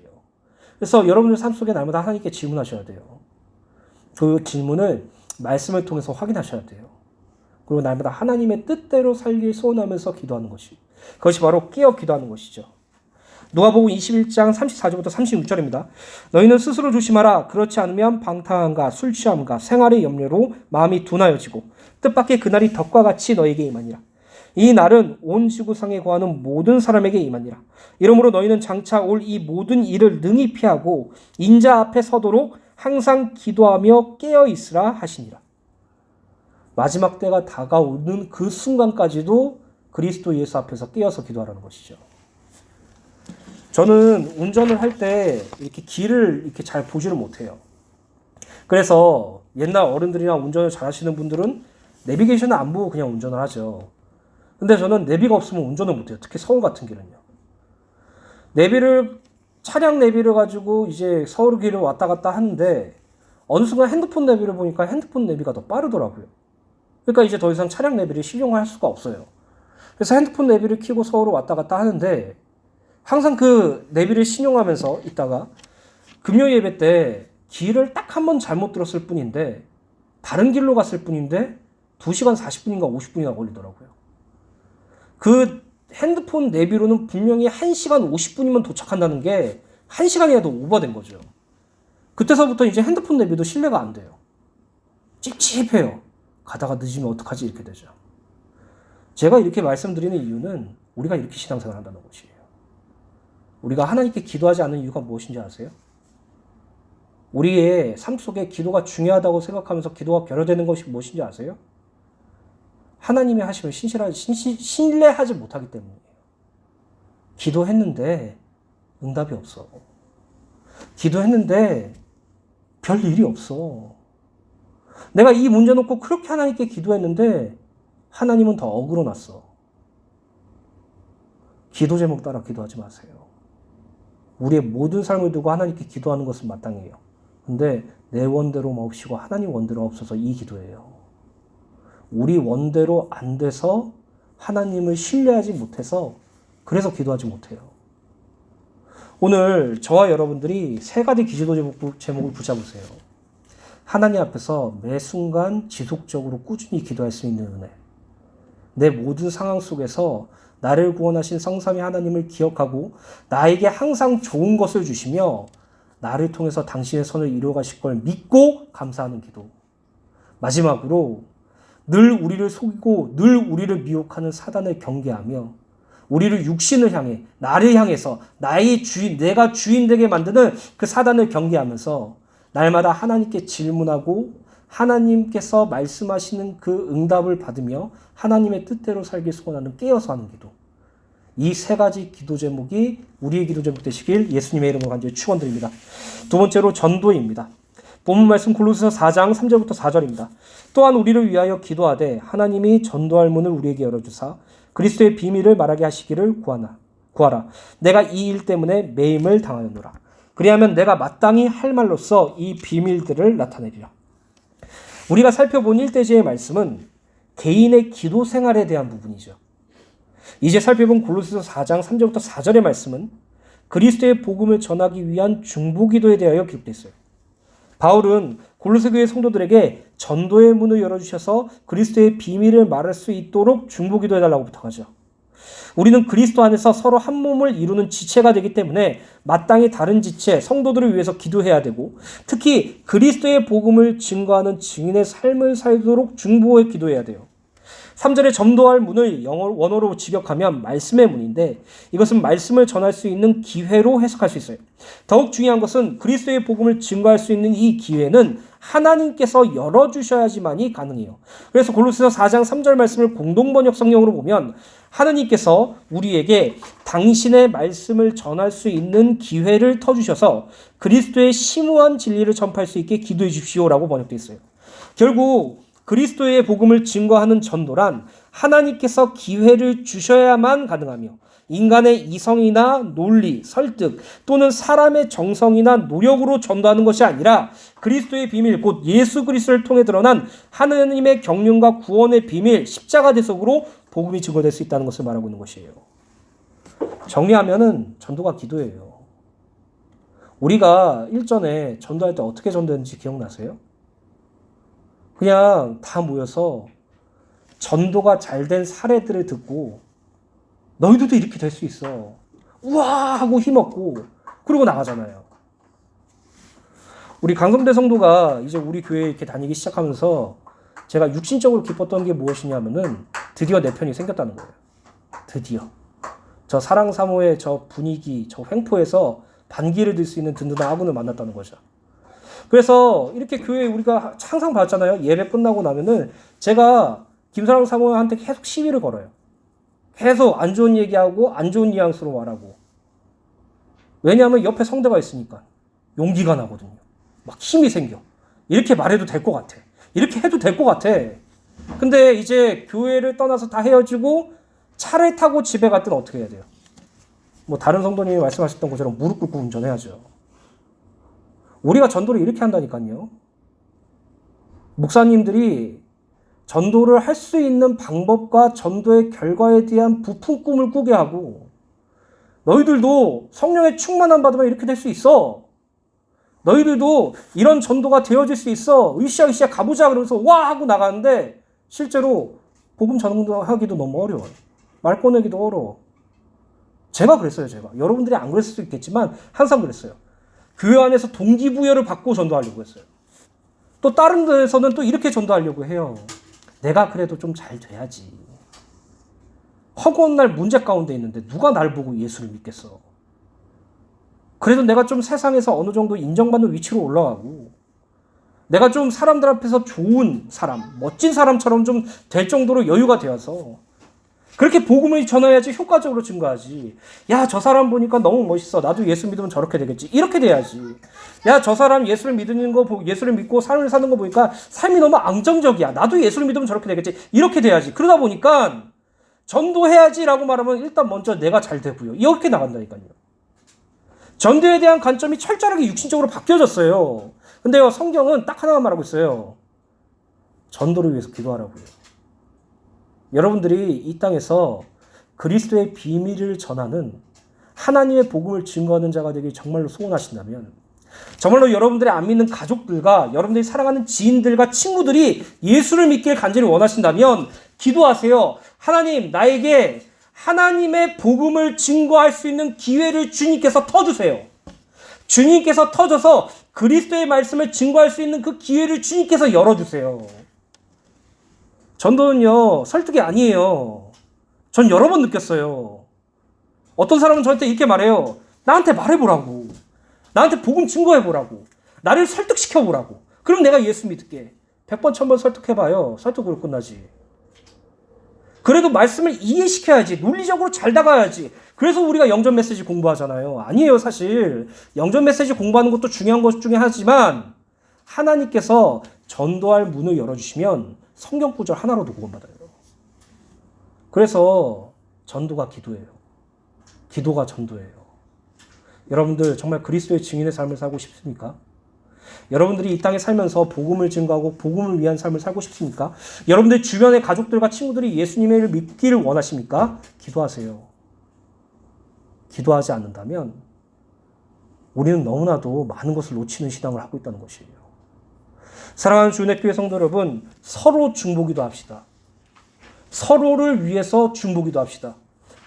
그래서 여러분들 삶 속에 날마다 하나님께 질문하셔야 돼요. 그 질문을 말씀을 통해서 확인하셔야 돼요. 그리고 날마다 하나님의 뜻대로 살길 소원하면서 기도하는 것이, 그것이 바로 깨어 기도하는 것이죠. 누가복음 21장 34절부터 36절입니다. 너희는 스스로 조심하라. 그렇지 않으면 방탕함과 술 취함과 생활의 염려로 마음이 둔하여지고 뜻밖의 그날이 덕과 같이 너에게 임하니라. 이 날은 온 지구상에 거하는 모든 사람에게 임하니라. 이러므로 너희는 장차 올 이 모든 일을 능히 피하고 인자 앞에 서도록 항상 기도하며 깨어 있으라 하시니라. 마지막 때가 다가오는 그 순간까지도 그리스도 예수 앞에서 깨어서 기도하라는 것이죠. 저는 운전을 할 때 이렇게 길을 이렇게 잘 보지를 못해요. 그래서 옛날 어른들이나 운전을 잘 하시는 분들은 내비게이션을 안 보고 그냥 운전을 하죠. 근데 저는 내비가 없으면 운전을 못해요. 특히 서울 같은 길은요. 차량 내비를 가지고 이제 서울 길을 왔다 갔다 하는데 어느 순간 핸드폰 내비를 보니까 핸드폰 내비가 더 빠르더라고요. 그러니까 이제 더 이상 차량 내비를 실용할 수가 없어요. 그래서 핸드폰 내비를 켜고 서울을 왔다 갔다 하는데 항상 그 내비를 신용하면서 있다가 금요 예배 때 길을 딱 한 번 잘못 들었을 뿐인데 다른 길로 갔을 뿐인데 2시간 40분인가 50분이나 걸리더라고요. 그 핸드폰 내비로는 분명히 1시간 50분이면 도착한다는 게 1시간이라도 오버된 거죠. 그때서부터 이제 핸드폰 내비도 신뢰가 안 돼요. 찝찝해요. 가다가 늦으면 어떡하지 이렇게 되죠. 제가 이렇게 말씀드리는 이유는 우리가 이렇게 신앙생활을 한다는 것이에요. 우리가 하나님께 기도하지 않는 이유가 무엇인지 아세요? 우리의 삶 속에 기도가 중요하다고 생각하면서 기도가 결여되는 것이 무엇인지 아세요? 하나님의 하심을 신뢰하지 못하기 때문이에요. 기도했는데 응답이 없어. 기도했는데 별 일이 없어. 내가 이 문제 놓고 그렇게 하나님께 기도했는데 하나님은 더 어그러났어. 기도 제목 따라 기도하지 마세요. 우리의 모든 삶을 두고 하나님께 기도하는 것은 마땅해요. 근데 내 원대로 마옵시고 하나님 원대로 없어서 이 기도예요. 우리 원대로 안 돼서 하나님을 신뢰하지 못해서 그래서 기도하지 못해요. 오늘 저와 여러분들이 세 가지 기도 제목을 붙잡으세요. 하나님 앞에서 매 순간 지속적으로 꾸준히 기도할 수 있는 은혜. 내 모든 상황 속에서 나를 구원하신 성삼위 하나님을 기억하고 나에게 항상 좋은 것을 주시며 나를 통해서 당신의 선을 이루어 가실 걸 믿고 감사하는 기도. 마지막으로 늘 우리를 속이고 늘 우리를 미혹하는 사단을 경계하며 우리를 육신을 향해 나를 향해서 나의 주인, 내가 주인 되게 만드는 그 사단을 경계하면서 날마다 하나님께 질문하고 하나님께서 말씀하시는 그 응답을 받으며 하나님의 뜻대로 살길 소원하는 깨어서 하는 기도. 이 세 가지 기도 제목이 우리의 기도 제목 되시길 예수님의 이름으로 간절히 축원드립니다. 두 번째로 전도입니다. 본문 말씀 골로새서 4장 3절부터 4절입니다. 또한 우리를 위하여 기도하되 하나님이 전도할 문을 우리에게 열어주사 그리스도의 비밀을 말하게 하시기를 구하라. 내가 이 일 때문에 매임을 당하였노라. 그리하면 내가 마땅히 할 말로써 이 비밀들을 나타내리라. 우리가 살펴본 1대지의 말씀은 개인의 기도 생활에 대한 부분이죠. 이제 살펴본 골로새서 4장 3절부터 4절의 말씀은 그리스도의 복음을 전하기 위한 중보기도에 대하여 기록되어 있어요. 바울은 골로새 교회 성도들에게 전도의 문을 열어주셔서 그리스도의 비밀을 말할 수 있도록 중보기도해달라고 부탁하죠. 우리는 그리스도 안에서 서로 한 몸을 이루는 지체가 되기 때문에 마땅히 다른 지체, 성도들을 위해서 기도해야 되고 특히 그리스도의 복음을 증거하는 증인의 삶을 살도록 중보에 기도해야 돼요. 3절에 전도할 문을 원어로 직역하면 말씀의 문인데 이것은 말씀을 전할 수 있는 기회로 해석할 수 있어요. 더욱 중요한 것은 그리스도의 복음을 증거할 수 있는 이 기회는 하나님께서 열어주셔야지만이 가능해요. 그래서 골로새서 4장 3절 말씀을 공동번역 성경으로 보면 하나님께서 우리에게 당신의 말씀을 전할 수 있는 기회를 터주셔서 그리스도의 심오한 진리를 전파할 수 있게 기도해 주십시오라고 번역되어 있어요. 결국 그리스도의 복음을 증거하는 전도란 하나님께서 기회를 주셔야만 가능하며 인간의 이성이나 논리, 설득 또는 사람의 정성이나 노력으로 전도하는 것이 아니라 그리스도의 비밀, 곧 예수 그리스도를 통해 드러난 하나님의 경륜과 구원의 비밀, 십자가 대속으로 복음이 증거될 수 있다는 것을 말하고 있는 것이에요. 정리하면은 전도가 기도예요. 우리가 일전에 전도할 때 어떻게 전도했는지 기억나세요? 그냥 다 모여서 전도가 잘 된 사례들을 듣고 너희들도 이렇게 될 수 있어. 우와 하고 힘없고 그러고 나가잖아요. 우리 강성대 성도가 이제 우리 교회에 이렇게 다니기 시작하면서 제가 육신적으로 기뻤던 게 무엇이냐면은 드디어 내 편이 생겼다는 거예요. 드디어. 저 사랑 사모의 저 분위기, 저 횡포에서 반기를 들 수 있는 든든한 아군을 만났다는 거죠. 그래서 이렇게 교회에 우리가 항상 봤잖아요. 예배 끝나고 나면은 제가 김사랑 사모한테 계속 시비를 걸어요. 계속 안 좋은 얘기하고 안 좋은 뉘앙스로 말하고. 왜냐하면 옆에 성대가 있으니까 용기가 나거든요. 막 힘이 생겨. 이렇게 말해도 될 것 같아. 이렇게 해도 될 것 같아. 근데 이제 교회를 떠나서 다 헤어지고 차를 타고 집에 갈 때는 어떻게 해야 돼요? 뭐 다른 성도님이 말씀하셨던 것처럼 무릎 꿇고 운전해야죠. 우리가 전도를 이렇게 한다니까요. 목사님들이 전도를 할 수 있는 방법과 전도의 결과에 대한 부푼 꿈을 꾸게 하고 너희들도 성령의 충만함 받으면 이렇게 될 수 있어. 너희들도 이런 전도가 되어질 수 있어. 으쌰으쌰 가보자 그러면서 와 하고 나가는데 실제로 복음 전도하기도 너무 어려워요. 말 꺼내기도 어려워. 제가 그랬어요. 제가. 여러분들이 안 그랬을 수도 있겠지만 항상 그랬어요. 교회 안에서 동기부여를 받고 전도하려고 했어요. 또 다른 데에서는 또 이렇게 전도하려고 해요. 내가 그래도 좀 잘 돼야지. 허구한 날 문제 가운데 있는데 누가 날 보고 예수를 믿겠어? 그래도 내가 좀 세상에서 어느 정도 인정받는 위치로 올라가고 내가 좀 사람들 앞에서 좋은 사람, 멋진 사람처럼 좀 될 정도로 여유가 되어서 그렇게 복음을 전해야지 효과적으로 증거하지. 야, 저 사람 보니까 너무 멋있어. 나도 예수 믿으면 저렇게 되겠지. 이렇게 돼야지. 야, 저 사람 예수를 믿는 거, 예수를 믿고 삶을 사는 거 보니까 삶이 너무 안정적이야. 나도 예수를 믿으면 저렇게 되겠지. 이렇게 돼야지. 그러다 보니까 전도해야지라고 말하면 일단 먼저 내가 잘 되고요. 이렇게 나간다니까요. 전도에 대한 관점이 철저하게 육신적으로 바뀌어졌어요. 근데요, 성경은 딱 하나만 말하고 있어요. 전도를 위해서 기도하라고요. 여러분들이 이 땅에서 그리스도의 비밀을 전하는 하나님의 복음을 증거하는 자가 되길 정말로 소원하신다면, 정말로 여러분들의 안 믿는 가족들과 여러분들이 사랑하는 지인들과 친구들이 예수를 믿길 간절히 원하신다면 기도하세요. 하나님, 나에게 하나님의 복음을 증거할 수 있는 기회를 주님께서 터주세요. 주님께서 터져서 그리스도의 말씀을 증거할 수 있는 그 기회를 주님께서 열어주세요. 전도는요, 설득이 아니에요. 전 여러 번 느꼈어요. 어떤 사람은 저한테 이렇게 말해요. 나한테 말해보라고. 나한테 복음 증거해보라고. 나를 설득시켜보라고. 그럼 내가 예수 믿을게. 100번, 1000번 설득해봐요. 설득으로 끝나지. 그래도 말씀을 이해시켜야지. 논리적으로 잘 다가야지. 그래서 우리가 영전 메시지 공부하잖아요. 아니에요, 사실. 영전 메시지 공부하는 것도 중요한 것 중에 하나지만 하나님께서 전도할 문을 열어주시면 성경 구절 하나로도 구원받아요. 그래서 전도가 기도예요. 기도가 전도예요. 여러분들 정말 그리스도의 증인의 삶을 살고 싶습니까? 여러분들이 이 땅에 살면서 복음을 증거하고 복음을 위한 삶을 살고 싶습니까? 여러분들 주변의 가족들과 친구들이 예수님을 믿기를 원하십니까? 기도하세요. 기도하지 않는다면 우리는 너무나도 많은 것을 놓치는 신앙을 하고 있다는 것이에요. 사랑하는 주은혜교회 성도 여러분, 서로 중보기도 합시다. 서로를 위해서 중보기도 합시다.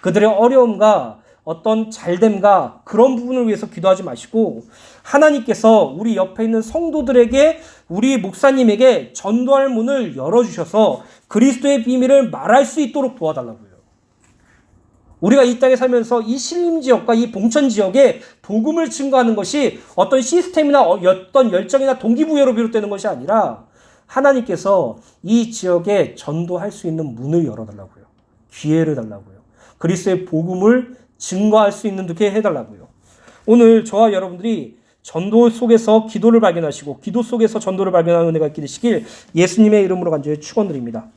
그들의 어려움과 어떤 잘됨과 그런 부분을 위해서 기도하지 마시고 하나님께서 우리 옆에 있는 성도들에게, 우리 목사님에게 전도할 문을 열어주셔서 그리스도의 비밀을 말할 수 있도록 도와달라고요. 우리가 이 땅에 살면서 이 신림지역과 이 봉천지역에 복음을 증거하는 것이 어떤 시스템이나 어떤 열정이나 동기부여로 비롯되는 것이 아니라 하나님께서 이 지역에 전도할 수 있는 문을 열어달라고요. 기회를 달라고요. 그리스도의 복음을 증거할 수 있는 게 해달라고요. 오늘 저와 여러분들이 전도 속에서 기도를 발견하시고 기도 속에서 전도를 발견하는 은혜가 있게 되시길 예수님의 이름으로 간절히 축원드립니다.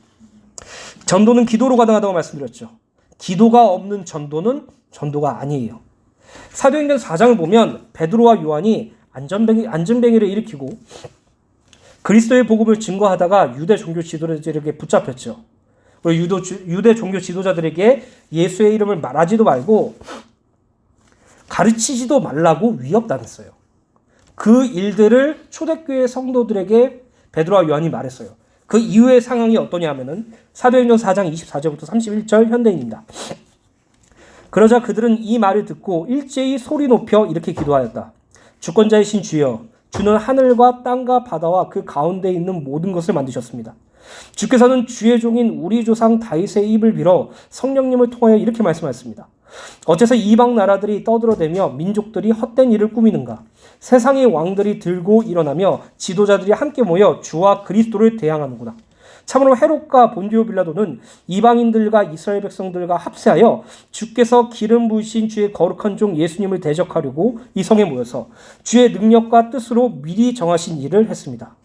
전도는 기도로 가능하다고 말씀드렸죠. 기도가 없는 전도는 전도가 아니에요. 사도행전 4장을 보면 베드로와 요한이 안전뱅이를 일으키고 그리스도의 복음을 증거하다가 유대 종교 지도자들에게 붙잡혔죠. 그리고 유대 종교 지도자들에게 예수의 이름을 말하지도 말고 가르치지도 말라고 위협당했어요. 그 일들을 초대교회 성도들에게 베드로와 요한이 말했어요. 그 이후의 상황이 어떠냐 하면은 사도행전 4장 24절부터 31절 현대인입니다. 그러자 그들은 이 말을 듣고 일제히 소리 높여 이렇게 기도하였다. 주권자이신 주여, 주는 하늘과 땅과 바다와 그 가운데 있는 모든 것을 만드셨습니다. 주께서는 주의 종인 우리 조상 다윗의 입을 빌어 성령님을 통하여 이렇게 말씀하셨습니다. 어째서 이방 나라들이 떠들어대며 민족들이 헛된 일을 꾸미는가? 세상의 왕들이 들고 일어나며 지도자들이 함께 모여 주와 그리스도를 대항하는구나. 참으로 헤롯과 본디오 빌라도는 이방인들과 이스라엘 백성들과 합세하여 주께서 기름 부으신 주의 거룩한 종 예수님을 대적하려고 이 성에 모여서 주의 능력과 뜻으로 미리 정하신 일을 했습니다.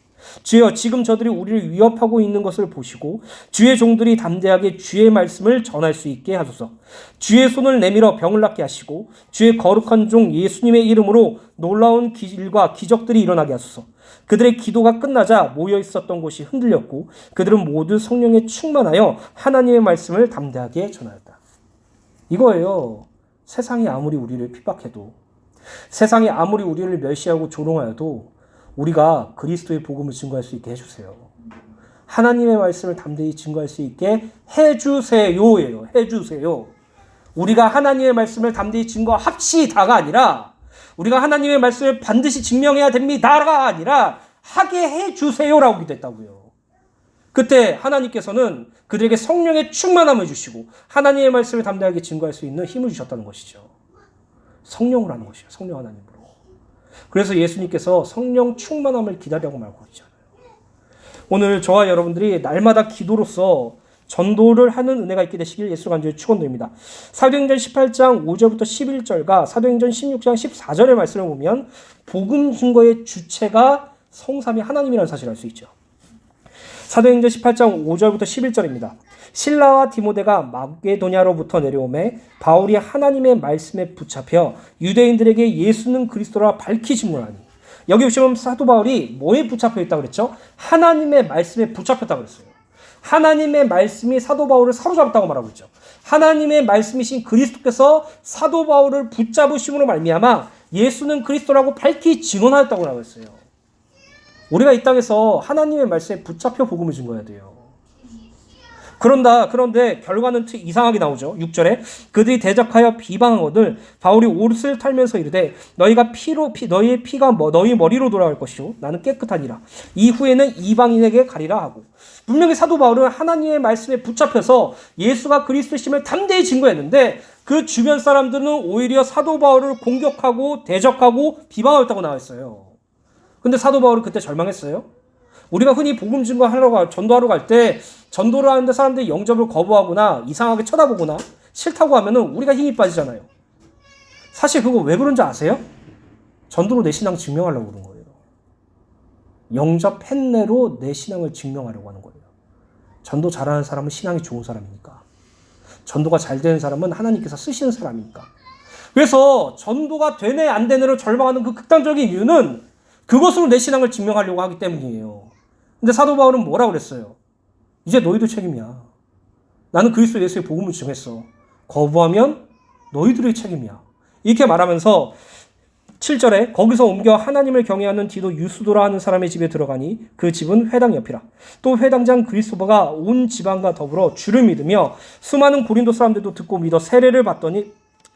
주여, 지금 저들이 우리를 위협하고 있는 것을 보시고 주의 종들이 담대하게 주의 말씀을 전할 수 있게 하소서. 주의 손을 내밀어 병을 낫게 하시고 주의 거룩한 종 예수님의 이름으로 놀라운 일과 기적들이 일어나게 하소서. 그들의 기도가 끝나자 모여 있었던 곳이 흔들렸고 그들은 모두 성령에 충만하여 하나님의 말씀을 담대하게 전하였다. 이거예요. 세상이 아무리 우리를 핍박해도, 세상이 아무리 우리를 멸시하고 조롱하여도 우리가 그리스도의 복음을 증거할 수 있게 해주세요. 하나님의 말씀을 담대히 증거할 수 있게 해주세요예요. 해주세요. 우리가 하나님의 말씀을 담대히 증거합시다가 아니라 우리가 하나님의 말씀을 반드시 증명해야 됩니다가 아니라 하게 해주세요라고 기도했다고요. 그때 하나님께서는 그들에게 성령의 충만함을 주시고 하나님의 말씀을 담대하게 증거할 수 있는 힘을 주셨다는 것이죠. 성령으로 하는 것이에요. 성령 하나님으로. 그래서 예수님께서 성령 충만함을 기다리라고 말하고 있잖아요. 오늘 저와 여러분들이 날마다 기도로서 전도를 하는 은혜가 있게 되시길 예수 간절히 축원드립니다. 사도행전 18장 5절부터 11절과 사도행전 16장 14절의 말씀을 보면 복음 증거의 주체가 성삼위 하나님이라는 사실을 알 수 있죠. 사도행전 18장 5절부터 11절입니다. 실라와 디모데가 마게도냐로부터 내려오매 바울이 하나님의 말씀에 붙잡혀 유대인들에게 예수는 그리스도라 밝히 증언하니. 여기 보시면 사도 바울이 뭐에 붙잡혀 있다고 그랬죠? 하나님의 말씀에 붙잡혔다고 그랬어요. 하나님의 말씀이 사도 바울을 사로잡았다고 말하고 있죠. 하나님의 말씀이신 그리스도께서 사도 바울을 붙잡으심으로 말미암아 예수는 그리스도라고 밝히 증언하였다고 말하고 있어요. 우리가 이 땅에서 하나님의 말씀에 붙잡혀 복음을 증거해야 돼요. 그런데 결과는 이상하게 나오죠. 6절에 그들이 대적하여 비방하거늘 바울이 옷을 털면서 이르되 너희가 너희의 피가 너희 머리로 돌아갈 것이요 나는 깨끗하니라. 이후에는 이방인에게 가리라 하고. 분명히 사도 바울은 하나님의 말씀에 붙잡혀서 예수가 그리스도심을 담대히 증거했는데 그 주변 사람들은 오히려 사도 바울을 공격하고 대적하고 비방하였다고 나와 있어요. 근데 사도 바울은 그때 절망했어요. 우리가 흔히 복음 증거하려고 전도하러 갈 때 전도를 하는데 사람들이 영접을 거부하거나 이상하게 쳐다보거나 싫다고 하면은 우리가 힘이 빠지잖아요. 사실 그거 왜 그런지 아세요? 전도로 내 신앙 증명하려고 그런 거예요. 영접 팬내로 내 신앙을 증명하려고 하는 거예요. 전도 잘하는 사람은 신앙이 좋은 사람이니까. 전도가 잘 되는 사람은 하나님께서 쓰시는 사람이니까. 그래서 전도가 되네 안 되네로 절망하는 그 극단적인 이유는 그것으로 내 신앙을 증명하려고 하기 때문이에요. 근데 사도 바울은 뭐라고 그랬어요? 이제 너희도 책임이야. 나는 그리스도 예수의 복음을 증했어. 거부하면 너희들의 책임이야. 이렇게 말하면서 7절에 거기서 옮겨 하나님을 경외하는 디도 유스도라 하는 사람의 집에 들어가니 그 집은 회당 옆이라. 또 회당장 그리스도바가 온 지방과 더불어 주를 믿으며 수많은 고린도 사람들도 듣고 믿어 세례를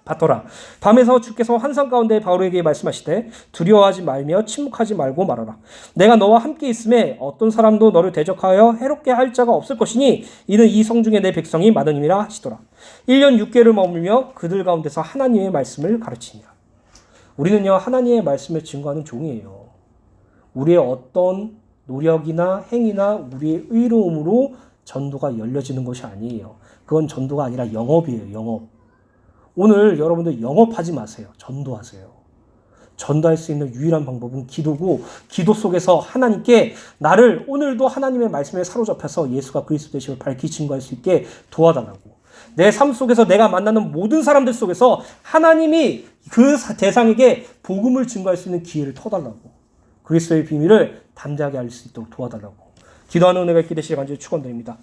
받더라. 밤에서 주께서 환상 가운데 바울에게 말씀하시되 두려워하지 말며 침묵하지 말고 말하라. 내가 너와 함께 있음에 어떤 사람도 너를 대적하여 해롭게 할 자가 없을 것이니 이는 이 성중에 내 백성이 많으니라 하시더라. 1년 6개를 머물며 그들 가운데서 하나님의 말씀을 가르치니라. 우리는요 하나님의 말씀을 증거하는 종이에요. 우리의 어떤 노력이나 행위나 우리의 의로움으로 전도가 열려지는 것이 아니에요. 그건 전도가 아니라 영업이에요. 영업. 오늘 여러분들 영업하지 마세요. 전도하세요. 전도할 수 있는 유일한 방법은 기도고 기도 속에서 하나님께 나를 오늘도 하나님의 말씀에 사로잡혀서 예수가 그리스도 되심을 밝히 증거할 수 있게 도와달라고. 내 삶 속에서 내가 만나는 모든 사람들 속에서 하나님이 그 대상에게 복음을 증거할 수 있는 기회를 터달라고. 그리스도의 비밀을 담대하게 알 수 있도록 도와달라고. 기도하는 은혜가 있게 되시길 간절히 축원드립니다.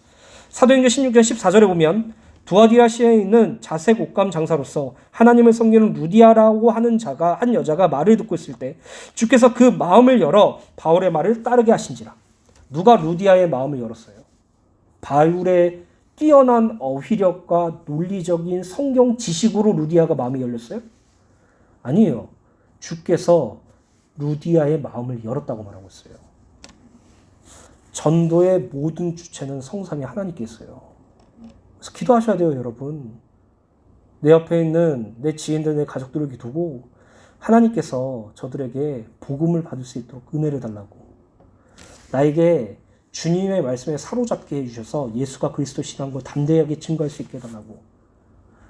사도행전 16장 14절에 보면 두아디아시아에 있는 자색 옷감 장사로서 하나님을 섬기는 루디아라고 하는 한 여자가 말을 듣고 있을 때 주께서 그 마음을 열어 바울의 말을 따르게 하신지라. 누가 루디아의 마음을 열었어요? 바울의 뛰어난 어휘력과 논리적인 성경 지식으로 루디아가 마음이 열렸어요? 아니에요. 주께서 루디아의 마음을 열었다고 말하고 있어요. 전도의 모든 주체는 성삼위 하나님께 있어요. 그래서 기도하셔야 돼요, 여러분. 내 옆에 있는 내 지인들, 내 가족들을 두고 하나님께서 저들에게 복음을 받을 수 있도록 은혜를 달라고. 나에게 주님의 말씀에 사로잡게 해주셔서 예수가 그리스도 신앙 걸 담대하게 증거할 수 있게 해달라고.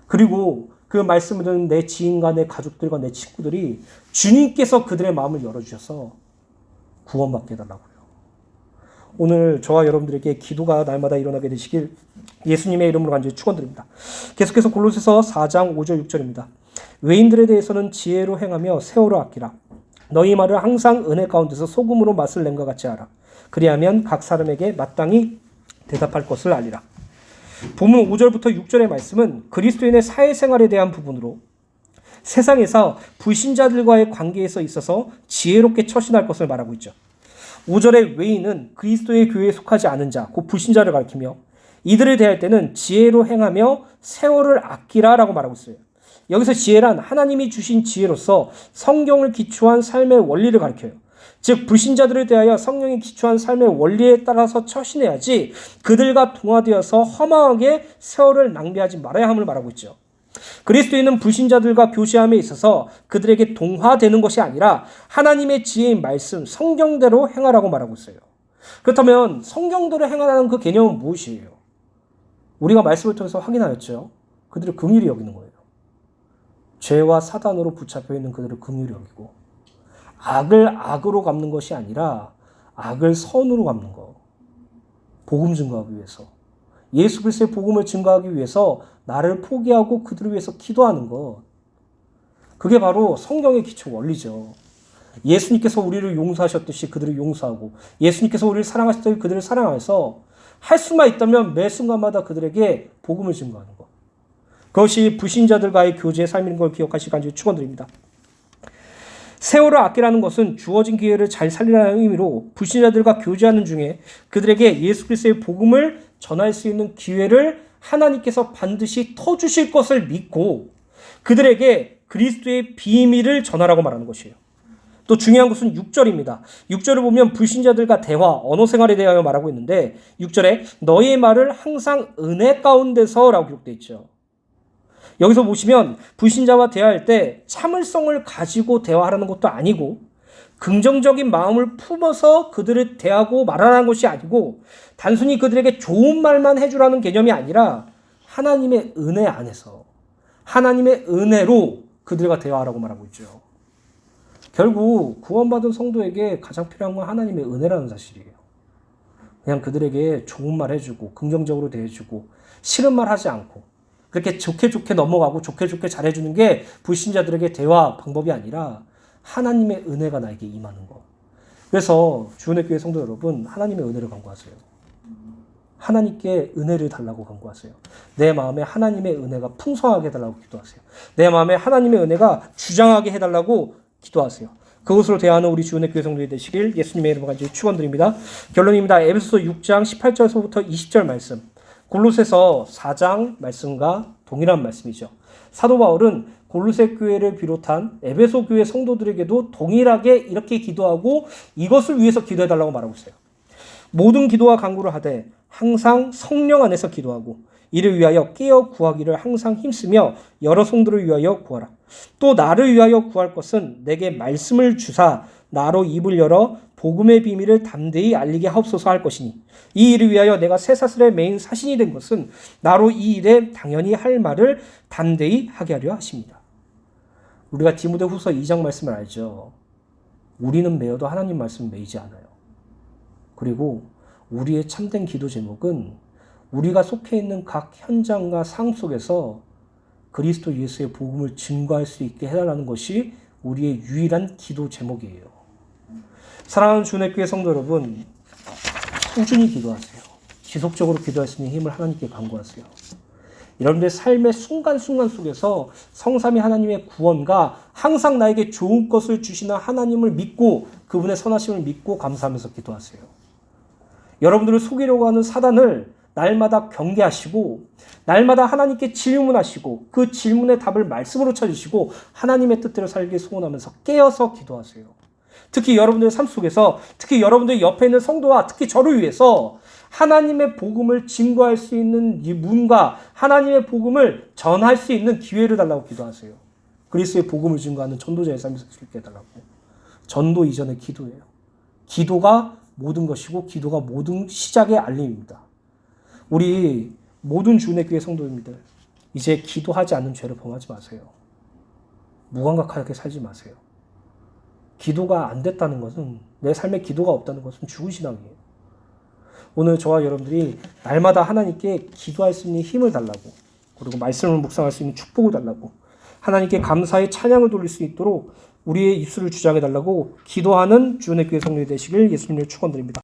그리고 그 말씀을 듣는 내 지인과 내 가족들과 내 친구들이 주님께서 그들의 마음을 열어주셔서 구원받게 해달라고요. 오늘 저와 여러분들에게 기도가 날마다 일어나게 되시길 예수님의 이름으로 간절히 축원드립니다. 계속해서 골로새서 4장 5절 6절입니다. 외인들에 대해서는 지혜로 행하며 세월을 아끼라. 너희 말을 항상 은혜 가운데서 소금으로 맛을 낸 것 같이 하라. 그리하면 각 사람에게 마땅히 대답할 것을 알리라. 본문 5절부터 6절의 말씀은 그리스도인의 사회생활에 대한 부분으로 세상에서 불신자들과의 관계에서 있어서 지혜롭게 처신할 것을 말하고 있죠. 5절의 외인은 그리스도의 교회에 속하지 않은 자, 곧 불신자를 가리키며 이들을 대할 때는 지혜로 행하며 세월을 아끼라라고 말하고 있어요. 여기서 지혜란 하나님이 주신 지혜로서 성경을 기초한 삶의 원리를 가리켜요. 즉 불신자들에 대하여 성령이 기초한 삶의 원리에 따라서 처신해야지 그들과 동화되어서 허망하게 세월을 낭비하지 말아야 함을 말하고 있죠. 그리스도인은 불신자들과 교제함에 있어서 그들에게 동화되는 것이 아니라 하나님의 지혜인 말씀, 성경대로 행하라고 말하고 있어요. 그렇다면 성경대로 행하라는 그 개념은 무엇이에요? 우리가 말씀을 통해서 확인하였죠. 그들을 긍휼히 여기는 거예요. 죄와 사단으로 붙잡혀 있는 그들을 긍휼히 여기고 악을 악으로 갚는 것이 아니라 악을 선으로 갚는 것. 복음 증거하기 위해서. 예수 그리스도의 복음을 증거하기 위해서 나를 포기하고 그들을 위해서 기도하는 것. 그게 바로 성경의 기초 원리죠. 예수님께서 우리를 용서하셨듯이 그들을 용서하고 예수님께서 우리를 사랑하셨듯이 그들을 사랑해서 할 수만 있다면 매 순간마다 그들에게 복음을 증거하는 것. 그것이 불신자들과의 교제의 삶인 걸 기억하시기 간절히 축원드립니다. 세월을 아끼라는 것은 주어진 기회를 잘 살리라는 의미로 불신자들과 교제하는 중에 그들에게 예수 그리스도의 복음을 전할 수 있는 기회를 하나님께서 반드시 터주실 것을 믿고 그들에게 그리스도의 비밀을 전하라고 말하는 것이에요. 또 중요한 것은 6절입니다. 6절을 보면 불신자들과 대화, 언어 생활에 대하여 말하고 있는데 6절에 너희의 말을 항상 은혜 가운데서 라고 기록되어 있죠. 여기서 보시면 불신자와 대화할 때 참을성을 가지고 대화하라는 것도 아니고 긍정적인 마음을 품어서 그들을 대하고 말하라는 것이 아니고 단순히 그들에게 좋은 말만 해주라는 개념이 아니라 하나님의 은혜 안에서 하나님의 은혜로 그들과 대화하라고 말하고 있죠. 결국 구원받은 성도에게 가장 필요한 건 하나님의 은혜라는 사실이에요. 그냥 그들에게 좋은 말 해주고 긍정적으로 대해주고 싫은 말 하지 않고 그렇게 좋게 넘어가고 좋게 잘해주는 게 불신자들에게 대화 방법이 아니라 하나님의 은혜가 나에게 임하는 거. 그래서 주은혜 교회 성도 여러분, 하나님의 은혜를 간구하세요. 하나님께 은혜를 달라고 간구하세요. 내 마음에 하나님의 은혜가 풍성하게 해달라고 기도하세요. 내 마음에 하나님의 은혜가 주장하게 해달라고 기도하세요. 그것으로 대하는 우리 주은혜 교회 성도들 되시길 예수님의 이름으로 간절히 축원드립니다. 결론입니다. 에베소서 6장 18절서부터 20절 말씀. 골로새서 4장 말씀과 동일한 말씀이죠. 사도 바울은 골로새 교회를 비롯한 에베소 교회 성도들에게도 동일하게 이렇게 기도하고 이것을 위해서 기도해달라고 말하고 있어요. 모든 기도와 간구를 하되 항상 성령 안에서 기도하고 이를 위하여 깨어 구하기를 항상 힘쓰며 여러 성도를 위하여 구하라. 또 나를 위하여 구할 것은 내게 말씀을 주사 나로 입을 열어 복음의 비밀을 담대히 알리게 하옵소서 할 것이니 이 일을 위하여 내가 쇠사슬에 매인 사신이 된 것은 나로 이 일에 당연히 할 말을 담대히 하게 하려 하십니다. 우리가 디모데후서 2장 말씀을 알죠. 우리는 매어도 하나님 말씀을 매이지 않아요. 그리고 우리의 참된 기도 제목은 우리가 속해 있는 각 현장과 상황 속에서 그리스도 예수의 복음을 증거할 수 있게 해달라는 것이 우리의 유일한 기도 제목이에요. 사랑하는 주의 교회 성도 여러분, 꾸준히 기도하세요. 지속적으로 기도할 수 있는 힘을 하나님께 간구하세요. 여러분들의 삶의 순간순간 속에서 성삼위 하나님의 구원과 항상 나에게 좋은 것을 주시는 하나님을 믿고 그분의 선하심을 믿고 감사하면서 기도하세요. 여러분들을 속이려고 하는 사단을 날마다 경계하시고 날마다 하나님께 질문하시고 그 질문의 답을 말씀으로 찾으시고 하나님의 뜻대로 살길 소원하면서 깨어서 기도하세요. 특히 여러분들의 삶 속에서 특히 여러분들 옆에 있는 성도와 특히 저를 위해서 하나님의 복음을 증거할 수 있는 이 문과 하나님의 복음을 전할 수 있는 기회를 달라고 기도하세요. 그리스도의 복음을 증거하는 전도자의 삶을 살 수 있게 해달라고. 전도 이전의 기도예요. 기도가 모든 것이고 기도가 모든 시작의 알림입니다. 우리 모든 주의 교회 성도님들 이제 기도하지 않는 죄를 범하지 마세요. 무감각하게 살지 마세요. 기도가 안 됐다는 것은 내 삶에 기도가 없다는 것은 죽은 신앙이에요. 오늘 저와 여러분들이 날마다 하나님께 기도할 수 있는 힘을 달라고 그리고 말씀을 묵상할 수 있는 축복을 달라고 하나님께 감사의 찬양을 돌릴 수 있도록 우리의 입술을 주장해 달라고 기도하는 주의 교회 성도들 되시길 예수님을 축원드립니다.